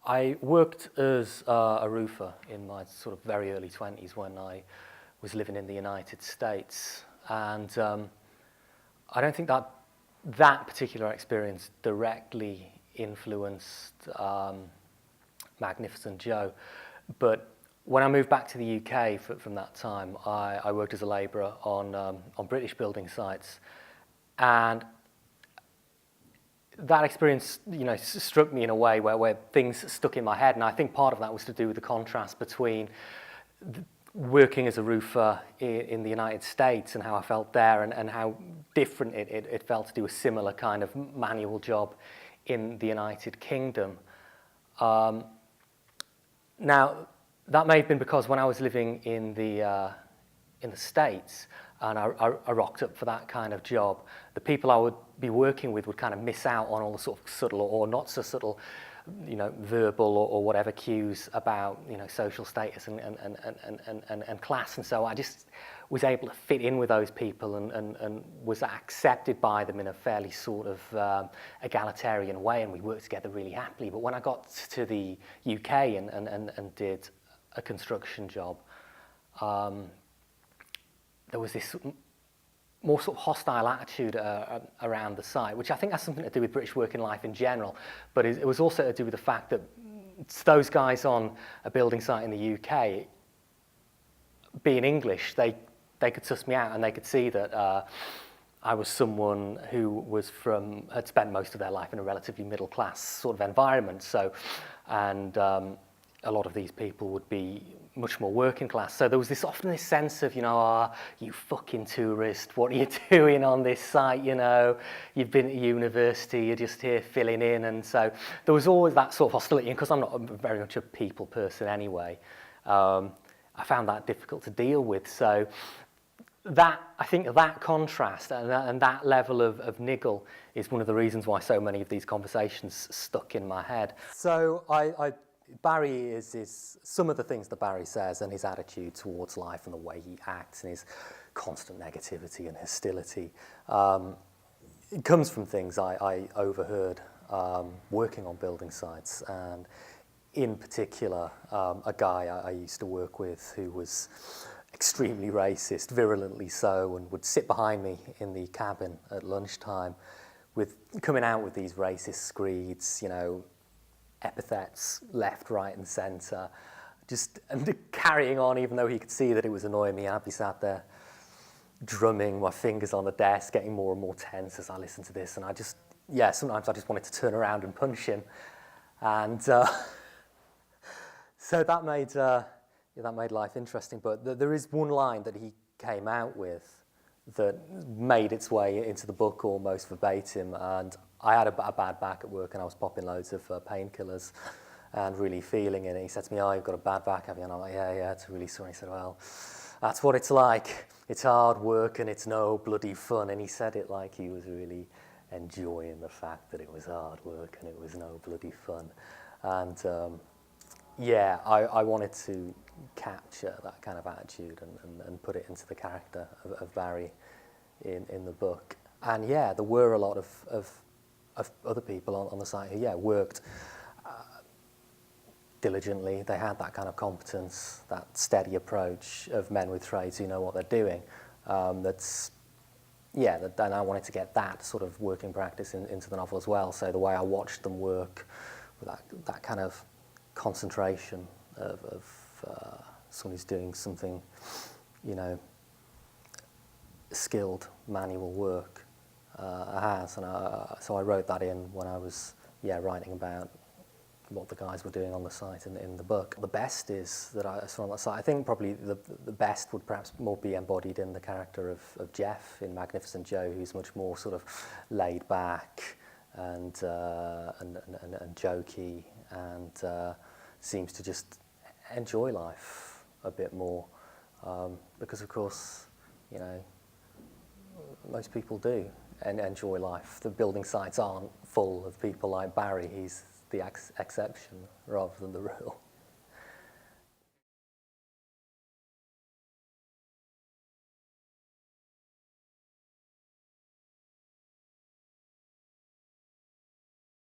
I worked as a roofer in my sort of very early 20s when I was living in the United States. And I don't think that particular experience directly influenced Magnificent Joe. But when I moved back to the UK from that time, I worked as a labourer on British building sites. And that experience, struck me in a way where things stuck in my head, and I think part of that was to do with the contrast between working as a roofer in the United States and how I felt there, and how different it felt to do a similar kind of manual job in the United Kingdom. Now, that may have been because when I was living in the States, and I rocked up for that kind of job, the people I would be working with would kind of miss out on all the sort of subtle or not so subtle, verbal or whatever cues about, social status and class. And so I just was able to fit in with those people and was accepted by them in a fairly sort of egalitarian way, and we worked together really happily. But when I got to the UK and did a construction job, there was this more sort of hostile attitude around the site, which I think has something to do with British working life in general, but it was also to do with the fact that those guys on a building site in the UK, being English, they could suss me out, and they could see that I was someone who had spent most of their life in a relatively middle class sort of environment. So, and a lot of these people would be much more working class. So there was often this sense of, you fucking tourist, what are you doing on this site, you've been at university, you're just here filling in. And so there was always that sort of hostility, and because I'm not very much a people person anyway, I found that difficult to deal with. So I think that contrast and that level of niggle is one of the reasons why so many of these conversations stuck in my head. So Barry is some of the things that Barry says, and his attitude towards life and the way he acts and his constant negativity and hostility, it comes from things I overheard working on building sites, and in particular a guy I used to work with who was extremely racist, virulently so, and would sit behind me in the cabin at lunchtime coming out with these racist screeds, epithets left, right and centre, and carrying on even though he could see that it was annoying me. I'd be sat there drumming, my fingers on the desk, getting more and more tense as I listened to this, and sometimes I just wanted to turn around and punch him. And so that made life interesting. But there is one line that he came out with that made its way into the book almost verbatim, and I had a bad back at work, and I was popping loads of painkillers and really feeling it. And he said to me, "Oh, you've got a bad back, have you?" And I'm like, yeah, it's really sore. And he said, "Well, that's what it's like. It's hard work and it's no bloody fun." And he said it like he was really enjoying the fact that it was hard work and it was no bloody fun. And I wanted to capture that kind of attitude and put it into the character of Barry in the book. And there were a lot of other people on the site who worked diligently. They had that kind of competence, that steady approach of men with trades who know what they're doing. And I wanted to get that sort of working practice into the novel as well. So the way I watched them work, with that kind of concentration of someone who's doing something, skilled manual work has, and so I wrote that in when I was writing about what the guys were doing on the site in the book. The best is that I saw on that site. I think probably the best would perhaps more be embodied in the character of Jeff in Magnificent Joe, who's much more sort of laid back and jokey, and seems to just enjoy life a bit more, because of course, most people do and enjoy life. The building sites aren't full of people like Barry. He's the exception rather than the rule.